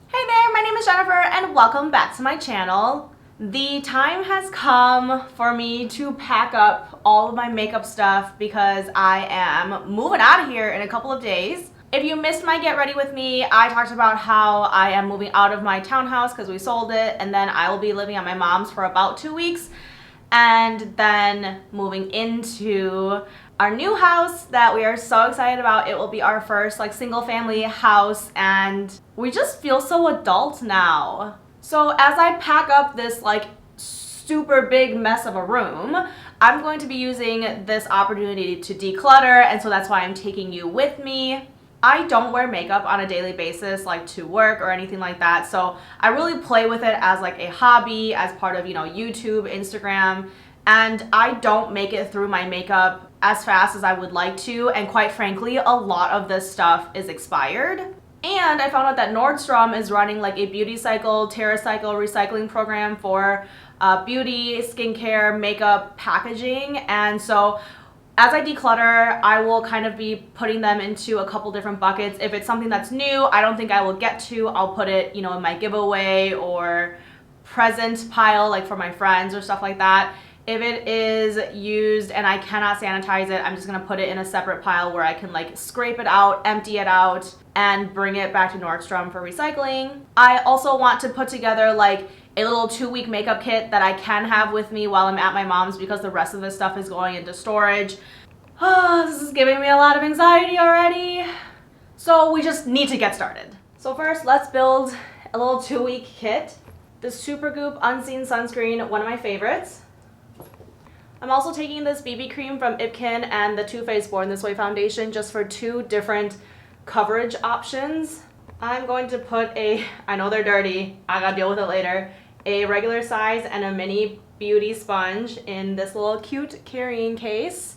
Hey there, my name is Jennifer and welcome back to my channel. The time has come for me to pack up all of my makeup stuff because I am moving out of here in a couple of days. If you missed my get ready with me, I talked about how I am moving out of my townhouse because we sold it, and then I will be living at my mom's for about 2 weeks and then moving into our new house that we are so excited about. It will be our first single family house and we just feel so adult now. So as I pack up this super big mess of a room, I'm going to be using this opportunity to declutter, and so that's why I'm taking you with me. I don't wear makeup on a daily basis to work or anything like that, so I really play with it as a hobby, as part of YouTube, Instagram, and I don't make it through my makeup as fast as I would like to, and quite frankly a lot of this stuff is expired. And I found out that Nordstrom is running a beauty cycle, TerraCycle recycling program for beauty, skincare, makeup packaging, and so as I declutter, I will kind of be putting them into a couple different buckets. If it's something that's new, I don't think I will get to, I'll put it, in my giveaway or present pile, for my friends or stuff like that. If it is used and I cannot sanitize it, I'm just gonna put it in a separate pile where I can scrape it out, empty it out, and bring it back to Nordstrom for recycling. I also want to put together a little 2-week makeup kit that I can have with me while I'm at my mom's, because the rest of this stuff is going into storage. This is giving me a lot of anxiety already. So we just need to get started. So first, let's build a little 2-week kit. The Supergoop Unseen Sunscreen, one of my favorites. I'm also taking this BB cream from Ipkin and the Too Faced Born This Way foundation just for 2 different coverage options. I'm going to put I know they're dirty, I gotta deal with it later, a regular size and a mini beauty sponge in this little cute carrying case.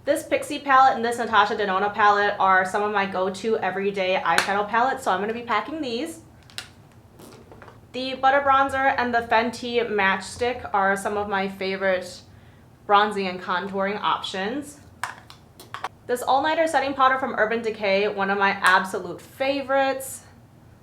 This Pixie palette and this Natasha Denona palette are some of my go-to everyday eyeshadow palettes, so I'm going to be packing these. The Butter Bronzer and the Fenty Match Stick are some of my favorite bronzing and contouring options. This All-Nighter Setting Powder from Urban Decay, one of my absolute favorites.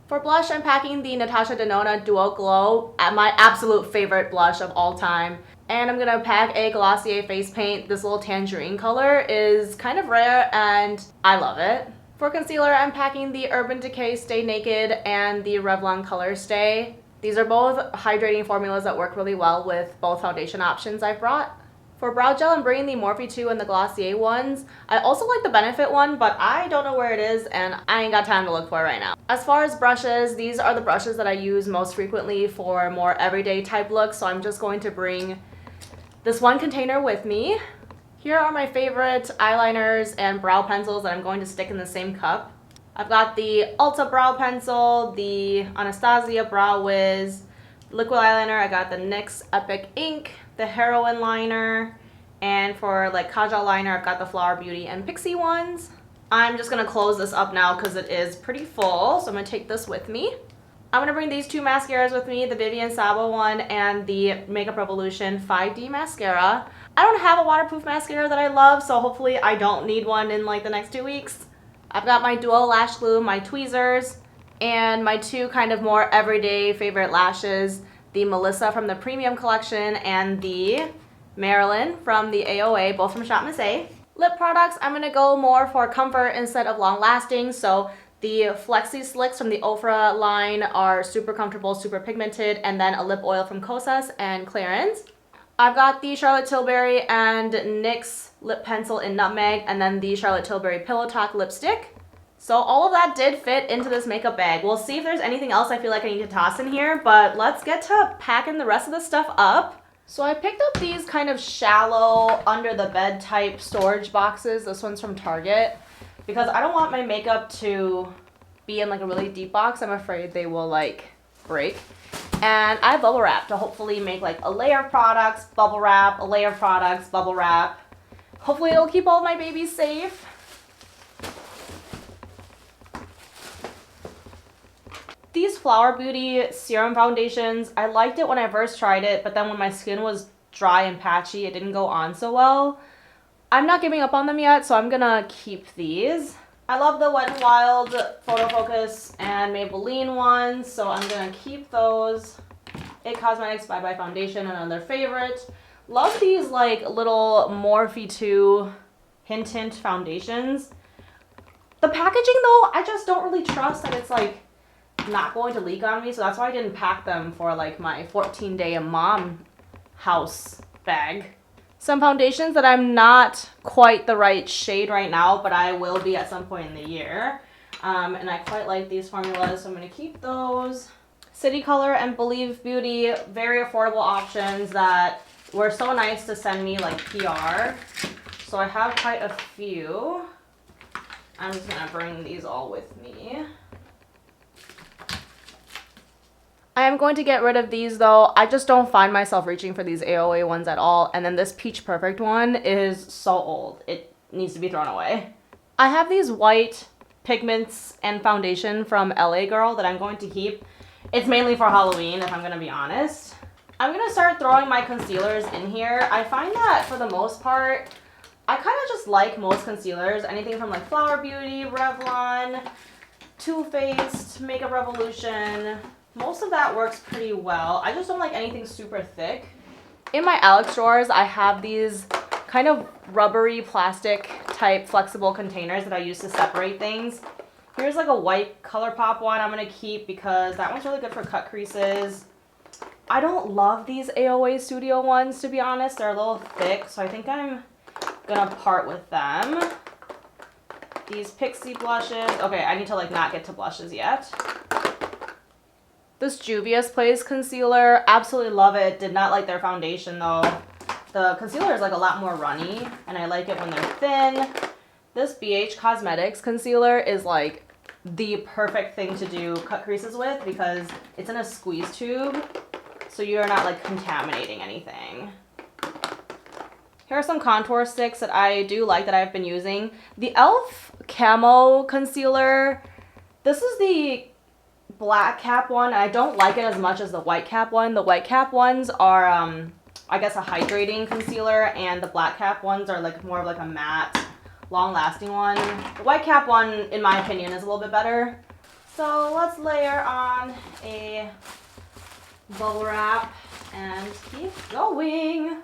For blush, I'm packing the Natasha Denona Duo Glow, my absolute favorite blush of all time. And I'm gonna pack a Glossier face paint. This little tangerine color is kind of rare and I love it. For concealer, I'm packing the Urban Decay Stay Naked and the Revlon Color Stay. These are both hydrating formulas that work really well with both foundation options I've brought. For brow gel, I'm bringing the Morphe 2 and the Glossier ones. I also like the Benefit one, but I don't know where it is and I ain't got time to look for it right now. As far as brushes, these are the brushes that I use most frequently for more everyday type looks, so I'm just going to bring this one container with me. Here are my favorite eyeliners and brow pencils that I'm going to stick in the same cup. I've got the Ulta Brow Pencil, the Anastasia Brow Wiz liquid eyeliner, I got the NYX Epic Ink, the Heroine liner, and for Kajal liner, I've got the Flower Beauty and Pixie ones. I'm just gonna close this up now because it is pretty full, so I'm gonna take this with me. I'm gonna bring these 2 mascaras with me, the Vivienne Sabo one and the Makeup Revolution 5D mascara. I don't have a waterproof mascara that I love, so hopefully I don't need one in the next 2 weeks. I've got my Duo Lash Glue, my tweezers, and my 2 kind of more everyday favorite lashes, the Melissa from the Premium Collection and the Marilyn from the AOA, both from Shop Miss A. Lip products, I'm going to go more for comfort instead of long lasting, so the Flexi Slicks from the Ofra line are super comfortable, super pigmented, and then a lip oil from Kosas and Clarins. I've got the Charlotte Tilbury and NYX lip pencil in Nutmeg, and then the Charlotte Tilbury Pillow Talk lipstick. So all of that did fit into this makeup bag. We'll see if there's anything else I feel like I need to toss in here, but let's get to packing the rest of the stuff up. So I picked up these kind of shallow, under the bed type storage boxes. This one's from Target, because I don't want my makeup to be in a really deep box. I'm afraid they will break. And I have bubble wrap to hopefully make a layer of products, bubble wrap, a layer of products, bubble wrap. Hopefully it'll keep all of my babies safe. These Flower Beauty serum foundations, I liked it when I first tried it, but then when my skin was dry and patchy, it didn't go on so well. I'm not giving up on them yet, so I'm gonna keep these. I love the Wet n Wild Photo Focus and Maybelline ones, so I'm going to keep those. IT Cosmetics Bye Bye Foundation, another favorite. Love these like little Morphe 2 Hint foundations. The packaging though, I just don't really trust that it's like not going to leak on me, so that's why I didn't pack them for like my 14-day mom house bag. Some foundations that I'm not quite the right shade right now, but I will be at some point in the year. And I quite like these formulas, so I'm going to keep those. City Color and Believe Beauty, very affordable options that were so nice to send me like PR. So I have quite a few. I'm just going to bring these all with me. I am going to get rid of these though. I just don't find myself reaching for these AOA ones at all. And then this Peach Perfect one is so old. It needs to be thrown away. I have these white pigments and foundation from LA Girl that I'm going to keep. It's mainly for Halloween, if I'm going to be honest. I'm going to start throwing my concealers in here. I find that for the most part, I kind of just like most concealers. Anything from like Flower Beauty, Revlon, Too Faced, Makeup Revolution. Most of that works pretty well. I just don't like anything super thick. In my Alex drawers, I have these kind of rubbery plastic type flexible containers that I use to separate things. Here's like a white ColourPop one I'm going to keep because that one's really good for cut creases. I don't love these AOA Studio ones, to be honest. They're a little thick, so I think I'm going to part with them. These Pixie blushes. Okay, I need to like not get to blushes yet. This Juvia's Place concealer, absolutely love it. Did not like their foundation though. The concealer is like a lot more runny, and I like it when they're thin. This BH Cosmetics concealer is like the perfect thing to do cut creases with because it's in a squeeze tube, so you're not like contaminating anything. Here are some contour sticks that I do like that I've been using. The e.l.f. Camo Concealer. This is the black cap one. I don't like it as much as the white cap one. The white cap ones are, I guess, a hydrating concealer, and the black cap ones are like more of like a matte, long-lasting one. The white cap one, in my opinion, is a little bit better. So let's layer on a bubble wrap and keep going.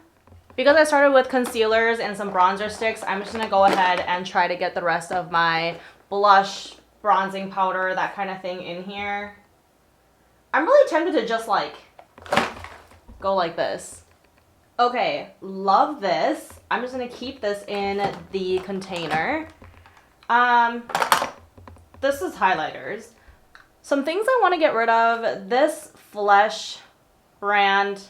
Because I started with concealers and some bronzer sticks, I'm just going to go ahead and try to get the rest of my blush, bronzing powder, that kind of thing in here. I'm really tempted to just like go like this. Okay, love this. I'm just going to keep this in the container. This is highlighters. Some things I want to get rid of. This Flesh brand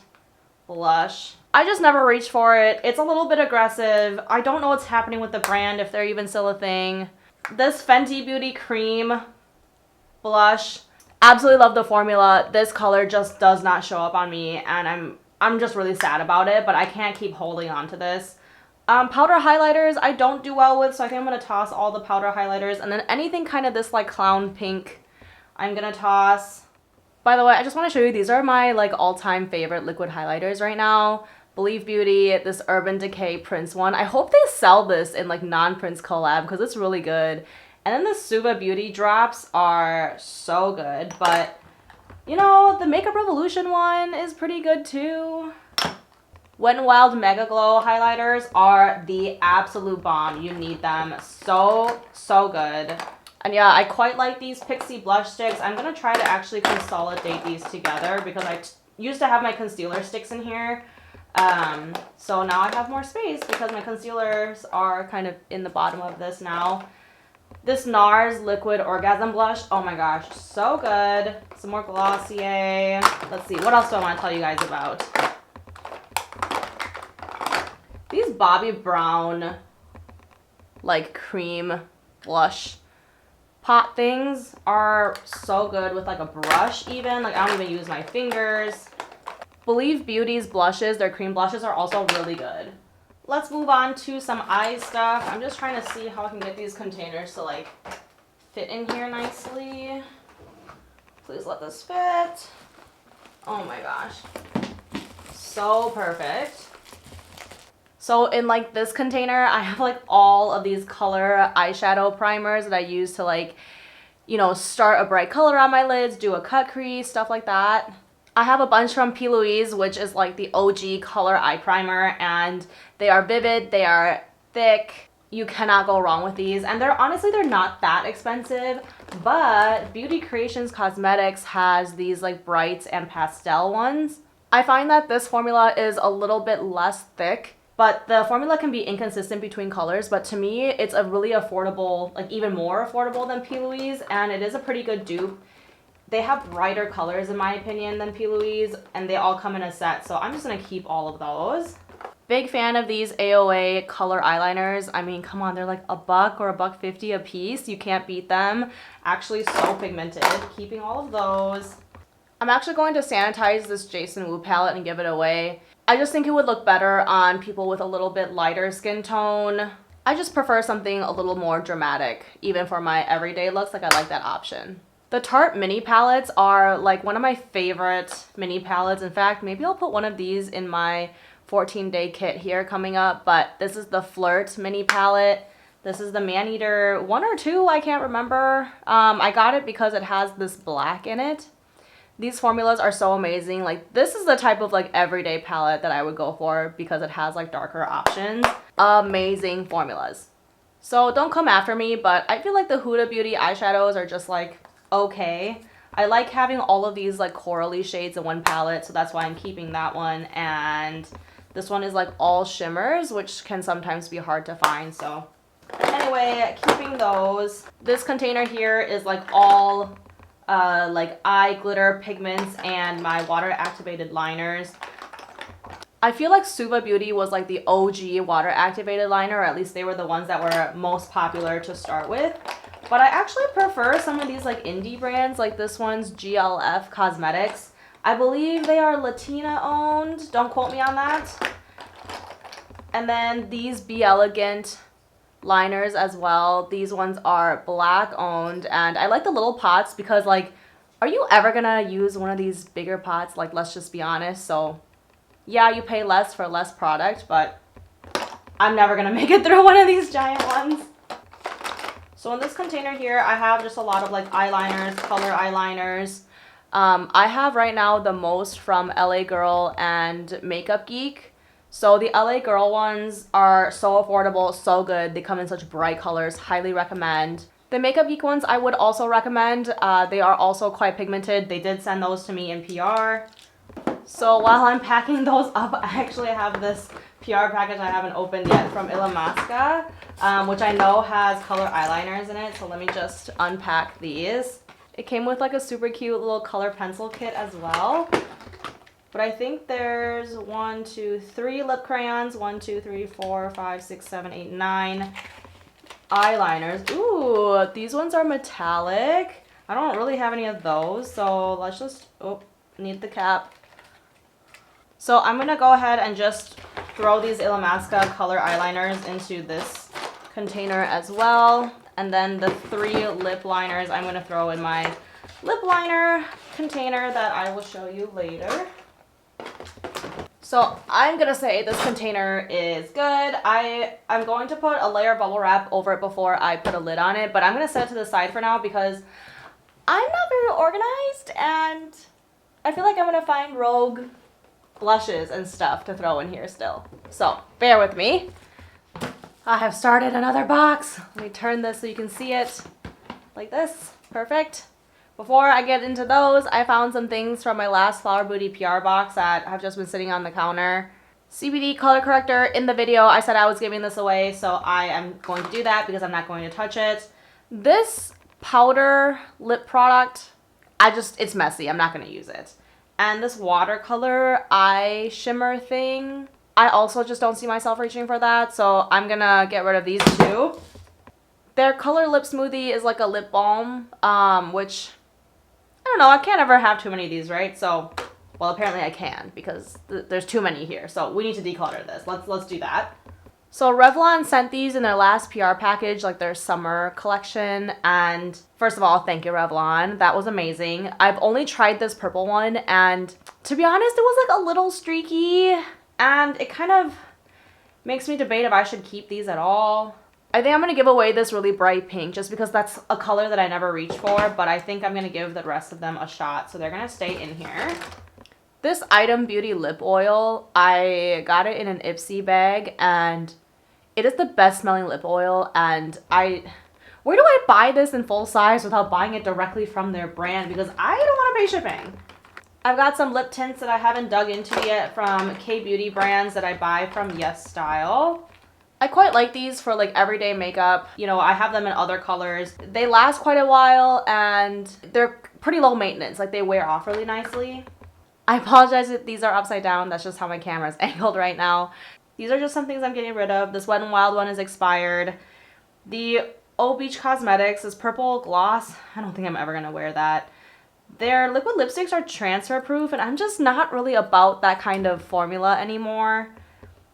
blush. I just never reach for it. It's a little bit aggressive. I don't know what's happening with the brand, if they're even still a thing. This Fenty Beauty Cream blush. Absolutely love the formula. This color just does not show up on me, and I'm just really sad about it, but I can't keep holding on to this. Powder highlighters I don't do well with, so I think I'm going to toss all the powder highlighters. And then anything kind of this like clown pink, I'm going to toss. By the way, I just want to show you, these are my like all-time favorite liquid highlighters right now. Believe Beauty, this Urban Decay Prince one. I hope they sell this in like non-Prince collab because it's really good. And then the Suva Beauty drops are so good, but you know, the Makeup Revolution one is pretty good too. Wet n Wild Mega Glow highlighters are the absolute bomb. You need them. So good. And yeah, I quite like these Pixie blush sticks. I'm going to try to actually consolidate these together because I used to have my concealer sticks in here. So now I have more space because my concealers are kind of in the bottom of this now. This NARS Liquid Orgasm Blush. Oh my gosh, so good. Some more Glossier. Let's see, what else do I want to tell you guys about? These Bobbi Brown, like cream blush pot things are so good with like a brush even. Like I don't even use my fingers. Believe Beauty's blushes, their cream blushes, are also really good. Let's move on to some eye stuff. I'm just trying to see how I can get these containers to like fit in here nicely. Please let this fit. Oh my gosh. So perfect. So in like this container, I have like all of these color eyeshadow primers that I use to like, you know, start a bright color on my lids, do a cut crease, stuff like that. I have a bunch from P. Louise, which is like the OG color eye primer, and they are vivid, they are thick. You cannot go wrong with these, and they're not that expensive, but Beauty Creations Cosmetics has these like bright and pastel ones. I find that this formula is a little bit less thick, but the formula can be inconsistent between colors, but to me, it's a really affordable, like even more affordable than P. Louise, and it is a pretty good dupe. They have brighter colors in my opinion than P. Louise, and they all come in a set, so I'm just gonna keep all of those. Big fan of these AOA color eyeliners. I mean, come on, they're like $1 or $1.50 a piece. You can't beat them. Actually, so pigmented. Keeping all of those. I'm actually going to sanitize this Jason Wu palette and give it away. I just think it would look better on people with a little bit lighter skin tone. I just prefer something a little more dramatic, even for my everyday looks. Like, I like that option. The Tarte mini palettes are like one of my favorite mini palettes. In fact, maybe I'll put one of these in my 14-day kit here coming up, but this is the Flirt mini palette. This is the Maneater 1 or 2, I can't remember. I got it because it has this black in it. These formulas are so amazing. Like, this is the type of like everyday palette that I would go for because it has like darker options. Amazing formulas. So don't come after me, but I feel like the Huda Beauty eyeshadows are just like okay. I like having all of these like corally shades in one palette, so that's why I'm keeping that one. And this one is like all shimmers, which can sometimes be hard to find. So anyway, keeping those. This container here is like all like eye glitter pigments and my water activated liners. I feel like Suva Beauty was like the OG water activated liner, or at least they were the ones that were most popular to start with. But I actually prefer some of these like indie brands, like this one's GLF Cosmetics. I believe they are Latina owned. Don't quote me on that. And then these Be Elegant liners as well. These ones are black owned, and I like the little pots because like, are you ever gonna use one of these bigger pots? Like, let's just be honest. So yeah, you pay less for less product, but I'm never gonna make it through one of these giant ones. So in this container here, I have just a lot of like eyeliners, color eyeliners. I have right now the most from LA Girl and Makeup Geek. So the LA Girl ones are so affordable, so good. They come in such bright colors, highly recommend. The Makeup Geek ones I would also recommend. They are also quite pigmented. They did send those to me in PR. So while I'm packing those up, I actually have this PR package I haven't opened yet from Illamasqua, which I know has color eyeliners in it. So let me just unpack these. It came with like a super cute little color pencil kit as well. But I think there's 1, 2, 3 lip crayons, 1, 2, 3, 4, 5, 6, 7, 8, 9 eyeliners. Ooh, these ones are metallic. I don't really have any of those, so let's just, oh, need the cap. So I'm gonna go ahead and just throw these Illamasqua color eyeliners into this container as well. And then the 3 lip liners I'm gonna throw in my lip liner container that I will show you later. So I'm gonna say this container is good. I'm going to put a layer of bubble wrap over it before I put a lid on it, but I'm gonna set it to the side for now because I'm not very organized and I feel like I'm gonna find rogue blushes and stuff to throw in here still. So bear with me. I have started another box. Let me turn this so you can see it like this. Perfect. Before I get into those, I found some things from my last Flower Booty PR box that have just been sitting on the counter. CBD color corrector. In the video, I said I was giving this away, so I am going to do that because I'm not going to touch it. This powder lip product, it's messy. I'm not going to use it. And this watercolor eye shimmer thing, I also just don't see myself reaching for that, so I'm going to get rid of these two. Their Color Lip Smoothie is like a lip balm, which, I don't know, I can't ever have too many of these, right? So, well, apparently I can because there's too many here. So we need to declutter this. Let's do that. So Revlon sent these in their last PR package, like their summer collection. And first of all, thank you, Revlon. That was amazing. I've only tried this purple one, and to be honest, it was like a little streaky, and it kind of Makes me debate if I should keep these at all. I think I'm going to give away this really bright pink just because that's a color that I never reach for, but I think I'm going to give the rest of them a shot, so they're going to stay in here. This Item Beauty lip oil, I got it in an Ipsy bag, and it is the best smelling lip oil, and where do I buy this in full size without buying it directly from their brand, because I don't want to pay shipping. I've got some lip tints that I haven't dug into yet from K-beauty brands that I buy from YesStyle. I quite like these for like everyday makeup. You know, I have them in other colors. They last quite a while and they're pretty low maintenance. Like they wear off really nicely. I apologize if these are upside down. That's just how my camera is angled right now. These are just some things I'm getting rid of. This Wet n Wild one is expired. The O Beach Cosmetics, this purple gloss. I don't think I'm ever going to wear that. Their liquid lipsticks are transfer proof and I'm just not really about that kind of formula anymore.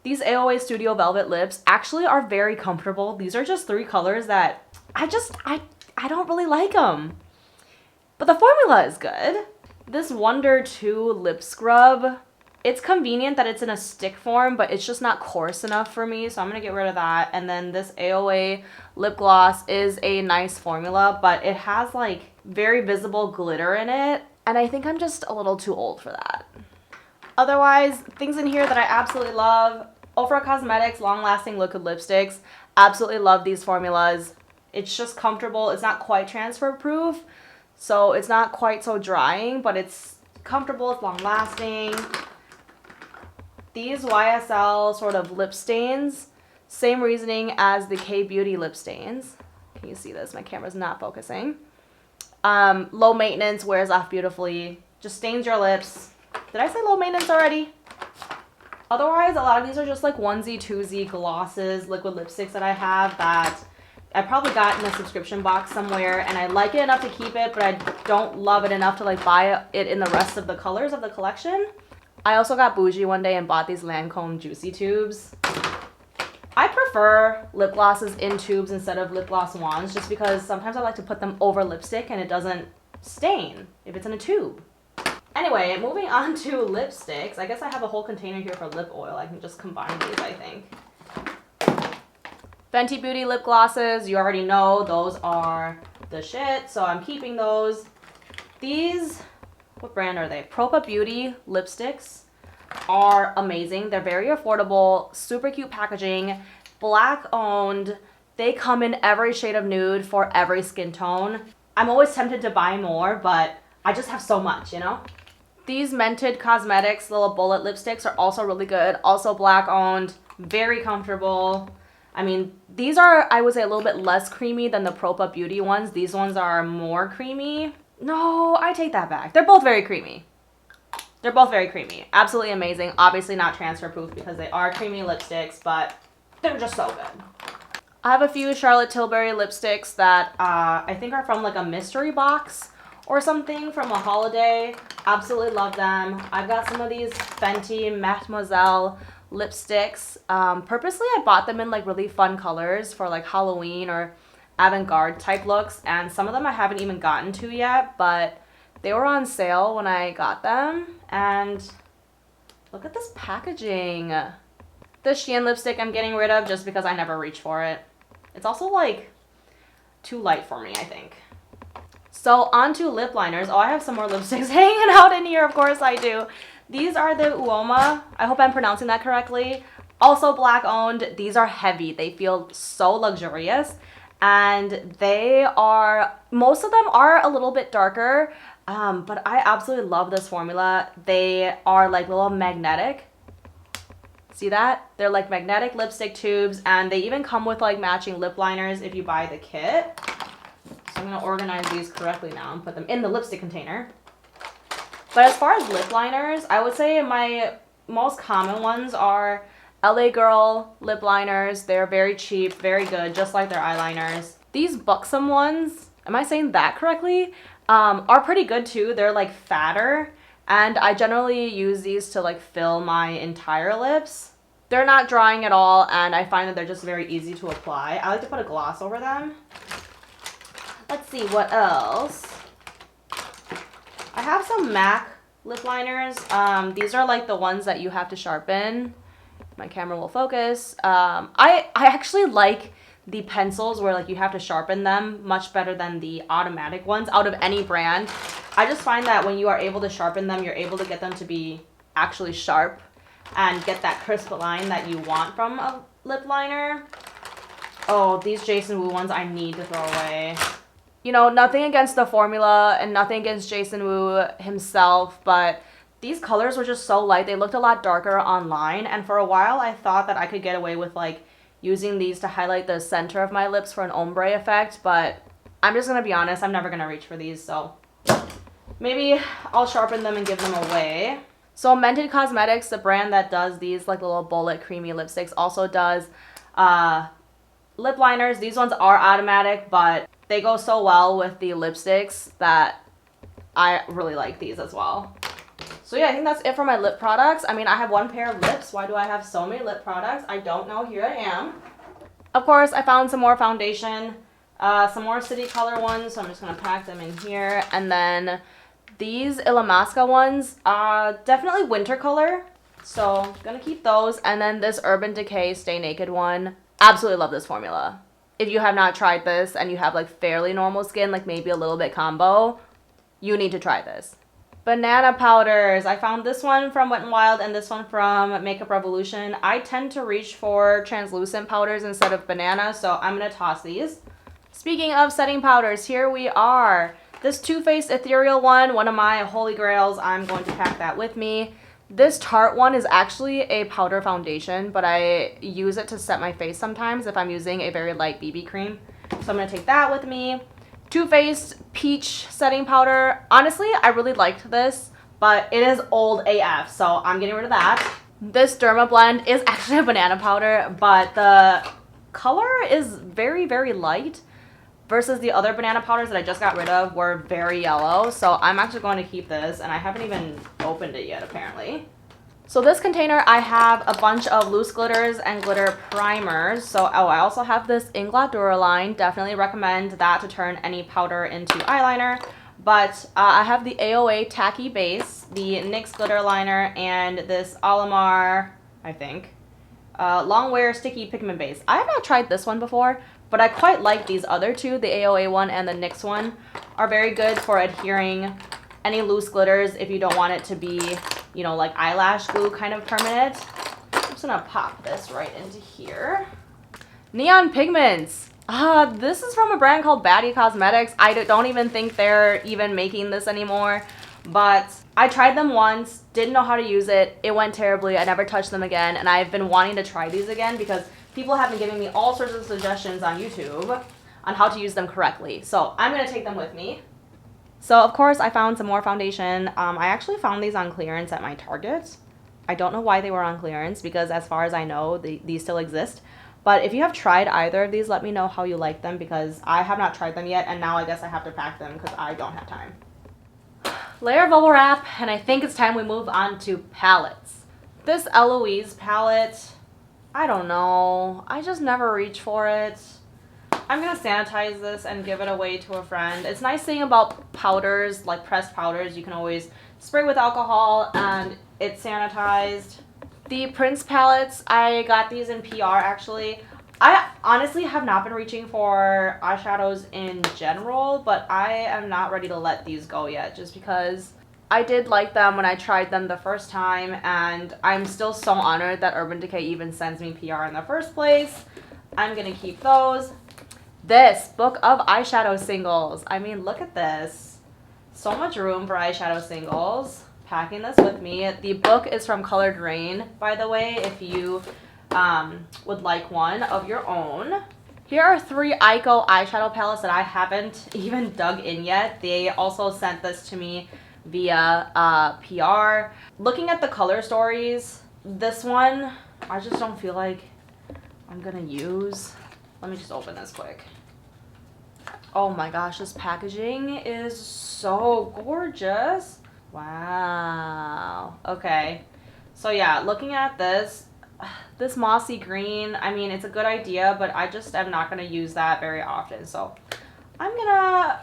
These AOA Studio Velvet lips actually are very comfortable. These are just 3 colors that I don't really like them. But the formula is good. This Wonder 2 lip scrub, it's convenient that it's in a stick form, but it's just not coarse enough for me, so I'm going to get rid of that. And then this AOA lip gloss is a nice formula, but it has like very visible glitter in it, and I think I'm just a little too old for that. Otherwise, things in here that I absolutely love. Ofra Cosmetics Long Lasting Liquid Lipsticks. Absolutely love these formulas. It's just comfortable. It's not quite transfer proof, so it's not quite so drying, but it's comfortable. It's long lasting. These YSL sort of lip stains, same reasoning as the K-beauty lip stains. Can you see this? My camera's not focusing. Low maintenance, wears off beautifully, just stains your lips. Did I say low maintenance already? Otherwise, a lot of these are just like onesie, twosie glosses, liquid lipsticks that I have that I probably got in a subscription box somewhere, and I like it enough to keep it, but I don't love it enough to like buy it in the rest of the colors of the collection. I also got bougie one day and bought these Lancome Juicy tubes. I prefer lip glosses in tubes instead of lip gloss wands just because sometimes I like to put them over lipstick and it doesn't stain if it's in a tube. Anyway, moving on to lipsticks. I guess I have a whole container here for lip oil. I can just combine these, I think. Fenty Beauty lip glosses. You already know those are the shit, so I'm keeping those. These, what brand are they? Propa Beauty lipsticks are amazing. They're very affordable, super cute packaging, Black owned. They come in every shade of nude for every skin tone. I'm always tempted to buy more, but I just have so much, you know? These Mented Cosmetics little bullet lipsticks are also really good. Also Black owned, very comfortable. I mean, these are, I would say, a little bit less creamy than the Propa Beauty ones. These ones are more creamy. No, I take that back. They're both very creamy. They're both very creamy. Absolutely amazing. Obviously not transfer proof because they are creamy lipsticks, but they're just so good. I have a few Charlotte Tilbury lipsticks that I think are from like a mystery box or something from a holiday. Absolutely love them. I've got some of these Fenty Mademoiselle lipsticks. Purposely I bought them in like really fun colors for like Halloween or avant-garde type looks, and some of them I haven't even gotten to yet, but they were on sale when I got them. And look at this packaging. The SHEIN lipstick I'm getting rid of just because I never reach for it. It's also like too light for me, I think. So on to lip liners. Oh, I have some more lipsticks hanging out in here. Of course I do. These are the Uoma. I hope I'm pronouncing that correctly. Also Black owned. These are heavy. They feel so luxurious. And they are, most of them are a little bit darker, but I absolutely love this formula. They are like little magnetic. See that? They're like magnetic lipstick tubes, and they even come with like matching lip liners if you buy the kit. So I'm going to organize these correctly now and put them in the lipstick container. But as far as lip liners, I would say my most common ones are LA Girl lip liners. They're very cheap, very good, just like their eyeliners. These Buxom ones, am I saying that correctly? Are pretty good too. They're like fatter, and I generally use these to like fill my entire lips. They're not drying at all, and I find that they're just very easy to apply. I like to put a gloss over them. Let's see what else. I have some MAC lip liners. These are like the ones that you have to sharpen. my camera will focus. I actually like the pencils where like you have to sharpen them much better than the automatic ones out of any brand. I just find that when you are able to sharpen them, you're able to get them to be actually sharp and get that crisp line that you want from a lip liner. Oh, these Jason Wu ones I need to throw away. You know, nothing against the formula and nothing against Jason Wu himself, but these colors were just so light. They looked a lot darker online, and for a while I thought that I could get away with like using these to highlight the center of my lips for an ombre effect, but I'm just gonna be honest, I'm never gonna reach for these, so maybe I'll sharpen them and give them away. So Mented Cosmetics, the brand that does these like little bullet creamy lipsticks, also does lip liners. These ones are automatic, but they go so well with the lipsticks that I really like these as well. So yeah, I think that's it for my lip products. I mean, I have one pair of lips. Why do I have so many lip products? I don't know. Here I am. Of course, I found some more foundation, some more City Color ones, so I'm just going to pack them in here. And then these Illamasqua ones, definitely winter color, so I'm going to keep those. And then this Urban Decay Stay Naked one. Absolutely love this formula. If you have not tried this and you have like fairly normal skin, like maybe a little bit combo, you need to try this. Banana powders. I found this one from Wet n Wild and this one from Makeup Revolution. I tend to reach for translucent powders instead of banana, so I'm going to toss these. Speaking of setting powders, here we are. This Too Faced Ethereal one of my holy grails. I'm going to pack that with me. This Tarte one is actually a powder foundation, but I use it to set my face sometimes if I'm using a very light BB cream. So I'm going to take that with me. Too Faced Peach Setting Powder. Honestly, I really liked this, but it is old AF, so I'm getting rid of that. This Derma Blend is actually a banana powder, but the color is very, very light versus the other banana powders that I just got rid of were very yellow. So I'm actually going to keep this, and I haven't even opened it yet, apparently. So this container, I have a bunch of loose glitters and glitter primers. So, I also have this Inglot Duraline. Definitely recommend that to turn any powder into eyeliner. But I have the AOA Tacky Base, the NYX Glitter Liner, and this Alamar, I think, Long Wear Sticky Pigment Base. I have not tried this one before, but I quite like these other two. The AOA one and the NYX one are very good for adhering any loose glitters if you don't want it to be, you know, like eyelash glue kind of permanent. I'm just gonna pop this right into here. Neon Pigments. This is from a brand called Baddie Cosmetics. I don't even think they're even making this anymore, but I tried them once, didn't know how to use it. It went terribly. I never touched them again, and I've been wanting to try these again because people have been giving me all sorts of suggestions on YouTube on how to use them correctly. So I'm gonna take them with me. So of course I found some more foundation. I actually found these on clearance at my Target. I don't know why they were on clearance because as far as I know, these still exist. But if you have tried either of these, let me know how you like them because I have not tried them yet, and now I guess I have to pack them because I don't have time. Layer bubble wrap, and I think it's time we move on to palettes. This Eloise palette, I don't know. I just never reach for it. I'm going to sanitize this and give it away to a friend. It's nice thing about powders, like pressed powders, you can always spray with alcohol and it's sanitized. The Prince palettes, I got these in PR actually. I honestly have not been reaching for eyeshadows in general, but I am not ready to let these go yet just because I did like them when I tried them the first time, and I'm still so honored that Urban Decay even sends me PR in the first place. I'm going to keep those. This book of eyeshadow singles. I mean, look at this. So much room for eyeshadow singles. Packing this with me. The book is from Colored Rain, by the way, if you would like one of your own. Here are 3 Ico eyeshadow palettes that I haven't even dug in yet. They also sent this to me via PR. Looking at the color stories, this one I just don't feel like I'm gonna use. Let me just open this quick. Oh my gosh, this packaging is so gorgeous. Wow. Okay. So yeah, looking at this mossy green, I mean, it's a good idea, but I just am not going to use that very often. So I'm going to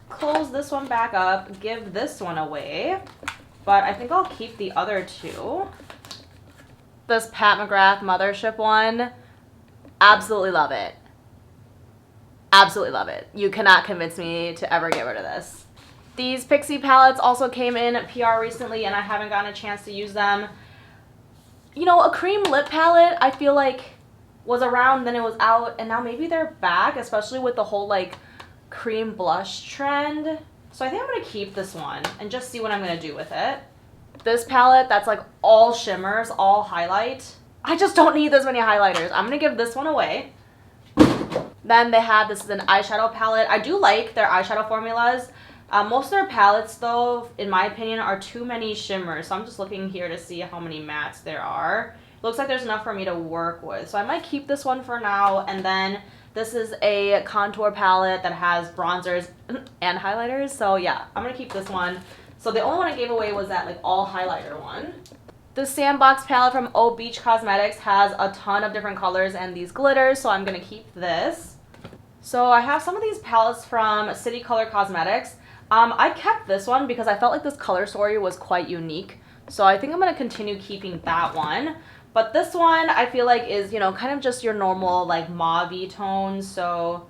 close this one back up, give this one away, but I think I'll keep the other 2. This Pat McGrath Mothership one, absolutely love it. Absolutely love it. You cannot convince me to ever get rid of this. These Pixie palettes also came in PR recently, and I haven't gotten a chance to use them. You know, a cream lip palette, I feel like was around, then it was out, and now maybe they're back, especially with the whole like cream blush trend. So I think I'm gonna keep this one and just see what I'm gonna do with it. This palette that's like all shimmers, all highlight. I just don't need this many highlighters. I'm gonna give this one away. Then they have, this is an eyeshadow palette. I do like their eyeshadow formulas. Most of their palettes though, in my opinion, are too many shimmers. So I'm just looking here to see how many mattes there are. Looks like there's enough for me to work with. So I might keep this one for now. And then this is a contour palette that has bronzers and highlighters. So yeah, I'm gonna keep this one. So the only one I gave away was that like all highlighter one. The Sandbox palette from O Beach Cosmetics has a ton of different colors and these glitters. So I'm gonna keep this. So I have some of these palettes from City Color Cosmetics. I kept this one because I felt like this color story was quite unique. So I think I'm gonna continue keeping that one. But this one I feel like is, you know, kind of just your normal like mauve-y tone. So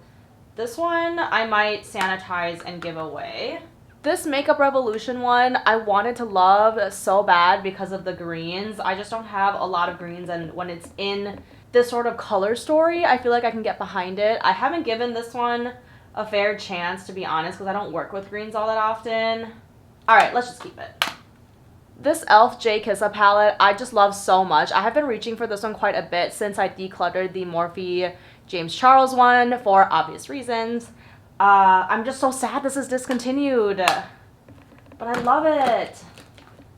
this one I might sanitize and give away. This Makeup Revolution one I wanted to love so bad because of the greens. I just don't have a lot of greens, and when it's in this sort of color story, I feel like I can get behind it. I haven't given this one a fair chance, to be honest, because I don't work with greens all that often. All right, let's just keep it. This e.l.f. JCHANGVLOGS palette I just love so much. I have been reaching for this one quite a bit since I decluttered the Morphe James Charles one for obvious reasons. I'm just so sad this is discontinued, but I love it.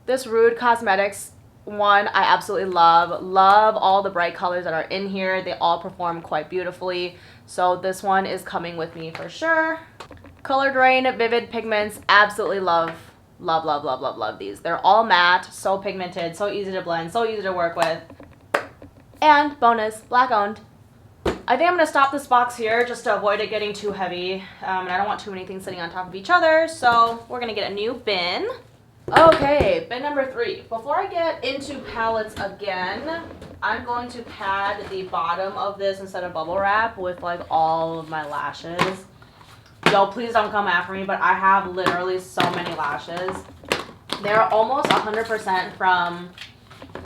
This Rude Cosmetics one I absolutely love. Love all the bright colors that are in here. They all perform quite beautifully. So this one is coming with me for sure. Color Drain Vivid Pigments, absolutely love these. They're all matte, so pigmented, so easy to blend, so easy to work with. And bonus, black owned. I think I'm going to stop this box here just to avoid it getting too heavy. And I don't want too many things sitting on top of each other, so we're going to get a new bin. Okay, bin number 3. Before I get into palettes again, I'm going to pad the bottom of this instead of bubble wrap with like all of my lashes. Yo, please don't come after me, but I have literally so many lashes. They're almost 100% from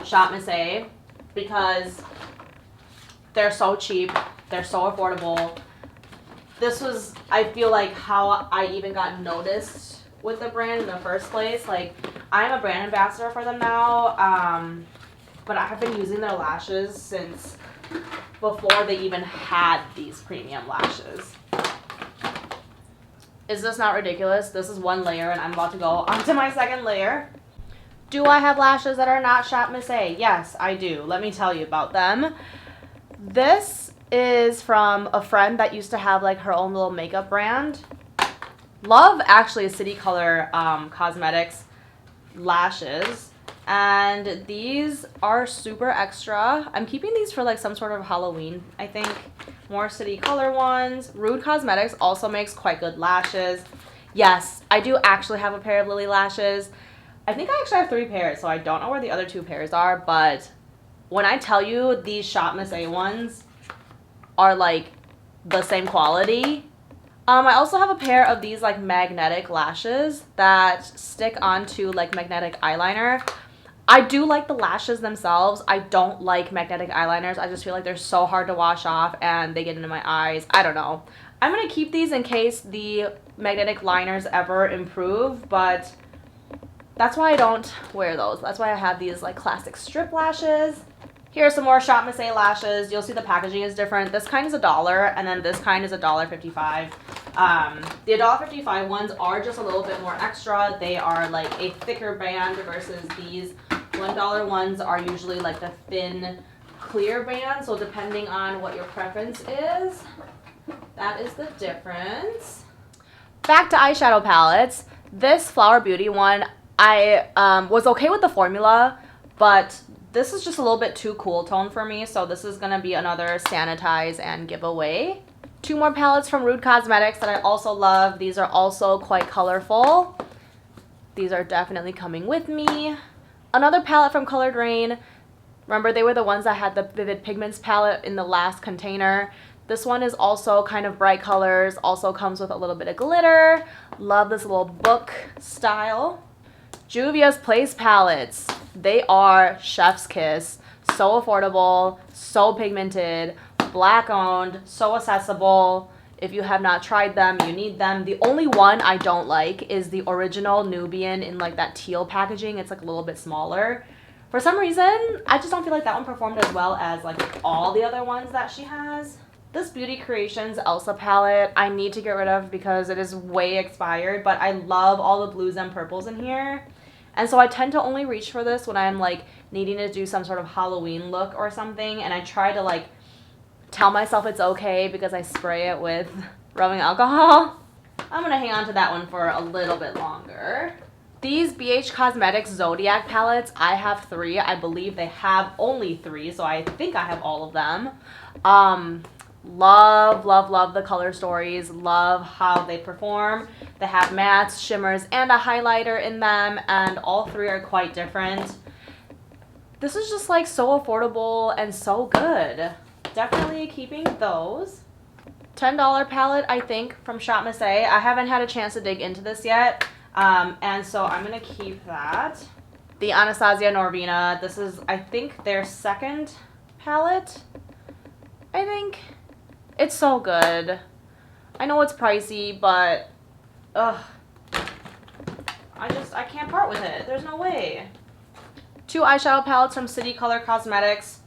Shop Miss A because they're so cheap. They're so affordable. This was, I feel like, how I even got noticed with the brand in the first place. Like, I'm a brand ambassador for them now, but I have been using their lashes since before they even had these premium lashes. Is this not ridiculous? This is one layer and I'm about to go onto my second layer. Do I have lashes that are not Shop Miss A? Yes, I do. Let me tell you about them. This is from a friend that used to have like her own little makeup brand. Love actually City Color Cosmetics lashes. And these are super extra. I'm keeping these for like some sort of Halloween, I think. More City Color ones. Rude Cosmetics also makes quite good lashes. Yes, I do actually have a pair of Lily lashes. I think I actually have 3 pairs, so I don't know where the other 2 pairs are, but when I tell you these Shop Miss A ones are like the same quality. I also have a pair of these like magnetic lashes that stick onto like magnetic eyeliner. I do like the lashes themselves. I don't like magnetic eyeliners. I just feel like they're so hard to wash off and they get into my eyes. I don't know. I'm going to keep these in case the magnetic liners ever improve, but that's why I don't wear those. That's why I have these like classic strip lashes. Here are some more Shop Miss A lashes. You'll see the packaging is different. This kind is $1 and then this kind is $1.55. The $1.55 ones are just a little bit more extra. They are like a thicker band versus these $1 ones are usually like the thin clear band. So depending on what your preference is, that is the difference. Back to eyeshadow palettes. This Flower Beauty one, I was okay with the formula, but this is just a little bit too cool tone for me, so this is going to be another sanitize and giveaway. 2 more palettes from Rude Cosmetics that I also love. These are also quite colorful. These are definitely coming with me. Another palette from Color Drain. Remember, they were the ones that had the Vivid Pigments palette in the last container. This one is also kind of bright colors, also comes with a little bit of glitter. Love this little book style. Juvia's Place palettes. They are chef's kiss. So affordable, so pigmented, black owned, so accessible. If you have not tried them, you need them. The only one I don't like is the original Nubian in like that teal packaging. It's like a little bit smaller. For some reason, I just don't feel like that one performed as well as like all the other ones that she has. This Beauty Creations Elsa palette, I need to get rid of because it is way expired, but I love all the blues and purples in here. And so I tend to only reach for this when I'm like needing to do some sort of Halloween look or something, and I try to like tell myself it's okay because I spray it with rubbing alcohol. I'm gonna hang on to that one for a little bit longer. These BH Cosmetics Zodiac palettes, I have 3. I believe they have only 3, so I think I have all of them. Love, love, love the color stories. Love how they perform. They have mattes, shimmers, and a highlighter in them, and all 3 are quite different. This is just like so affordable and so good. Definitely keeping those. $10 palette, I think, from Shop Miss A. I haven't had a chance to dig into this yet, and so I'm going to keep that. The Anastasia Norvina. This is, I think, their second palette. I think. It's so good. I know it's pricey, but ugh. I can't part with it. There's no way. 2 eyeshadow palettes from City Color Cosmetics.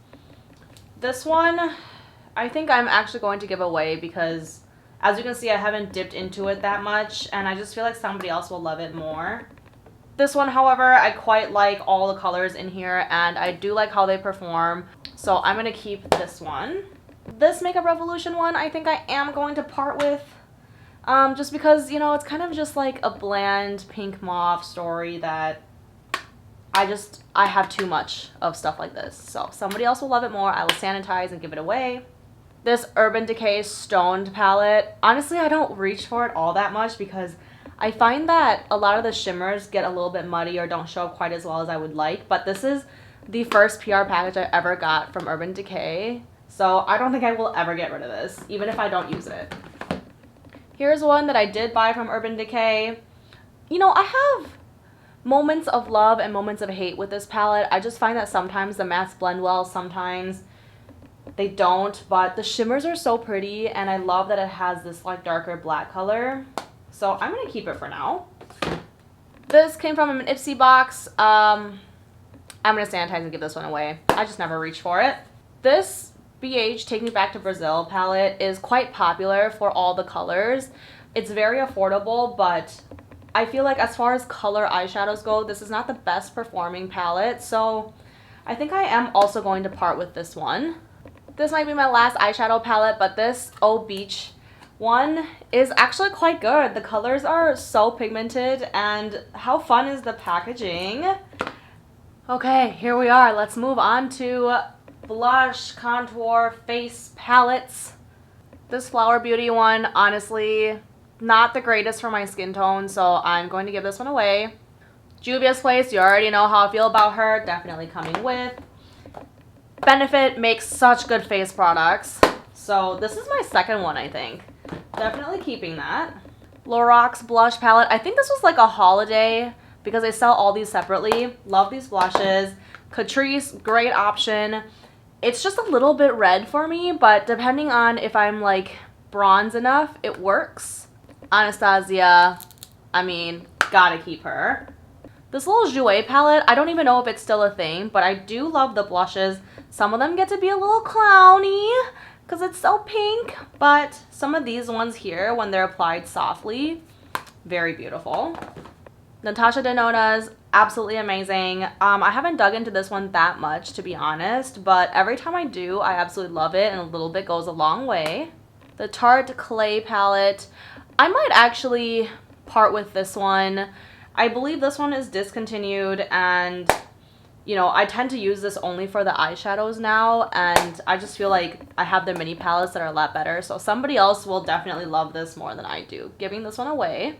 This one, I think I'm actually going to give away because, as you can see, I haven't dipped into it that much, and I just feel like somebody else will love it more. This one, however, I quite like all the colors in here, and I do like how they perform, so I'm going to keep this one. This Makeup Revolution one, I think I am going to part with, just because, you know, it's kind of just like a bland pink mauve story that I have too much of stuff like this. So somebody else will love it more. I will sanitize and give it away. This Urban Decay Stoned palette, honestly, I don't reach for it all that much because I find that a lot of the shimmers get a little bit muddy or don't show up quite as well as I would like. But this is the first PR package I ever got from Urban Decay. So I don't think I will ever get rid of this, even if I don't use it. Here's one that I did buy from Urban Decay. You know, I have moments of love and moments of hate with this palette. I just find that sometimes the mattes blend well, sometimes they don't. But the shimmers are so pretty, and I love that it has this like darker black color. So I'm going to keep it for now. This came from an Ipsy box. I'm going to sanitize and give this one away. I just never reach for it. This BH Take Me Back to Brazil palette is quite popular for all the colors. It's very affordable, but I feel like as far as color eyeshadows go, this is not the best performing palette, so I think I am also going to part with this one. This might be my last eyeshadow palette, but this Oh Beach one is actually quite good. The colors are so pigmented, and how fun is the packaging? Okay, here we are. Let's move on to blush, contour, face palettes. This Flower Beauty one, honestly, not the greatest for my skin tone, so I'm going to give this one away. Juvia's Place, you already know how I feel about her. Definitely coming with. Benefit makes such good face products, so this is my second one, I think. Definitely keeping that. Lorax blush palette. I think this was like a holiday because they sell all these separately. Love these blushes. Catrice, great option. It's just a little bit red for me, but depending on if I'm like bronze enough, it works. Anastasia, I mean, gotta keep her. This little Jouer palette, I don't even know if it's still a thing, but I do love the blushes. Some of them get to be a little clowny because it's so pink, but some of these ones here, when they're applied softly, very beautiful. Natasha Denona's absolutely amazing. I haven't dug into this one that much, to be honest, but every time I do, I absolutely love it, and a little bit goes a long way. The Tarte Clay palette, I might actually part with this one. I believe this one is discontinued, and you know, I tend to use this only for the eyeshadows now, and I just feel like I have the mini palettes that are a lot better, so somebody else will definitely love this more than I do. Giving this one away.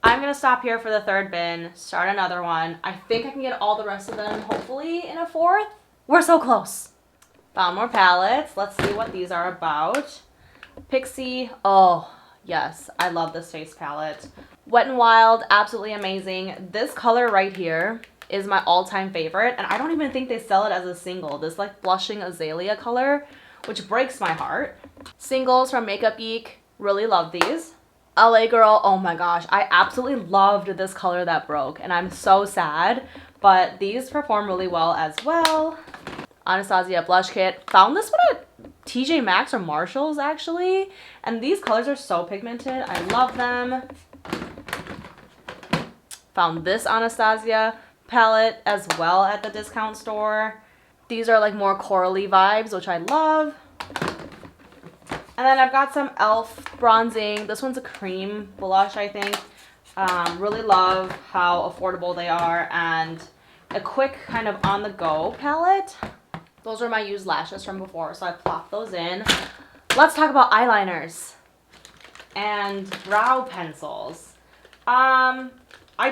I'm going to stop here for the third bin, start another one. I think I can get all the rest of them, hopefully, in a fourth. We're so close. Found more palettes. Let's see what these are about. Pixie. Oh, yes. I love this face palette. Wet n Wild. Absolutely amazing. This color right here is my all-time favorite. And I don't even think they sell it as a single. This like blushing azalea color, which breaks my heart. Singles from Makeup Geek. Really love these. LA Girl. Oh my gosh. I absolutely loved this color that broke. And I'm so sad. But these perform really well as well. Anastasia blush kit. Found this one at TJ Maxx or Marshall's actually. And these colors are so pigmented. I love them. Found this Anastasia palette as well at the discount store. These are like more corally vibes, which I love. And then I've got some e.l.f. bronzing. This one's a cream blush, I think. Really love how affordable they are. And a quick kind of on-the-go palette. Those are my used lashes from before, so I plopped those in. Let's talk about eyeliners and brow pencils. I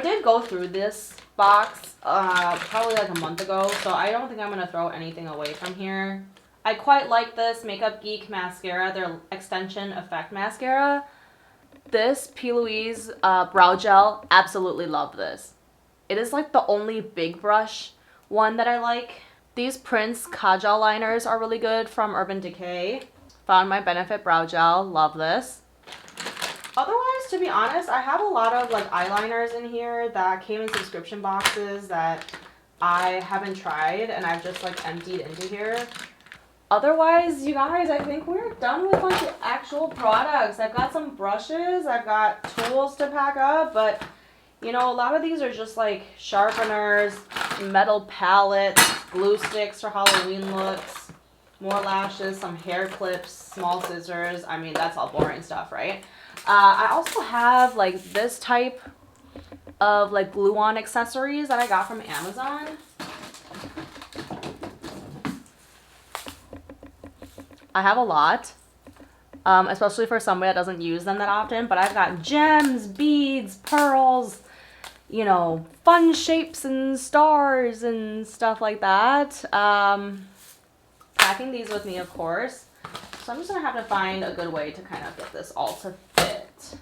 did go through this box probably like a month ago, so I don't think I'm going to throw anything away from here. I quite like this Makeup Geek mascara, their Extension Effect Mascara. This P. Louise brow gel, absolutely love this. It is like the only big brush one that I like. These Prince Kajal liners are really good from Urban Decay. Found my Benefit brow gel, love this. Otherwise, to be honest, I have a lot of like eyeliners in here that came in subscription boxes that I haven't tried and I've just like emptied into here. Otherwise, you guys, I think we're done with like the actual products. I've got some brushes, I've got tools to pack up, but you know, a lot of these are just like sharpeners, metal palettes, glue sticks for Halloween looks, more lashes, some hair clips, small scissors. I mean, that's all boring stuff, right? I also have like this type of like glue-on accessories that I got from Amazon. I have a lot, especially for somebody that doesn't use them that often, but I've got gems, beads, pearls, you know, fun shapes and stars and stuff like that. Packing these with me, of course. So I'm just going to have to find a good way to kind of get this all to fit.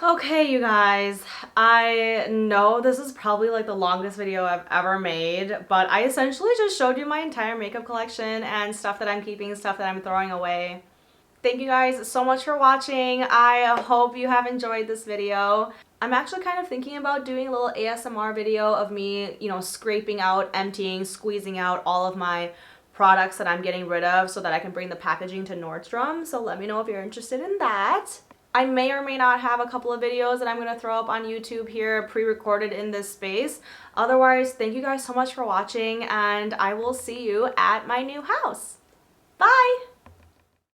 Okay, you guys, I know this is probably like the longest video I've ever made, but I essentially just showed you my entire makeup collection and stuff that I'm keeping, stuff that I'm throwing away. Thank you guys so much for watching. I hope you have enjoyed this video. I'm actually kind of thinking about doing a little ASMR video of me, you know, scraping out, emptying, squeezing out all of my products that I'm getting rid of so that I can bring the packaging to Nordstrom. So let me know if you're interested in that. I may or may not have a couple of videos that I'm going to throw up on YouTube here pre-recorded in this space. Otherwise, thank you guys so much for watching and I will see you at my new house. Bye!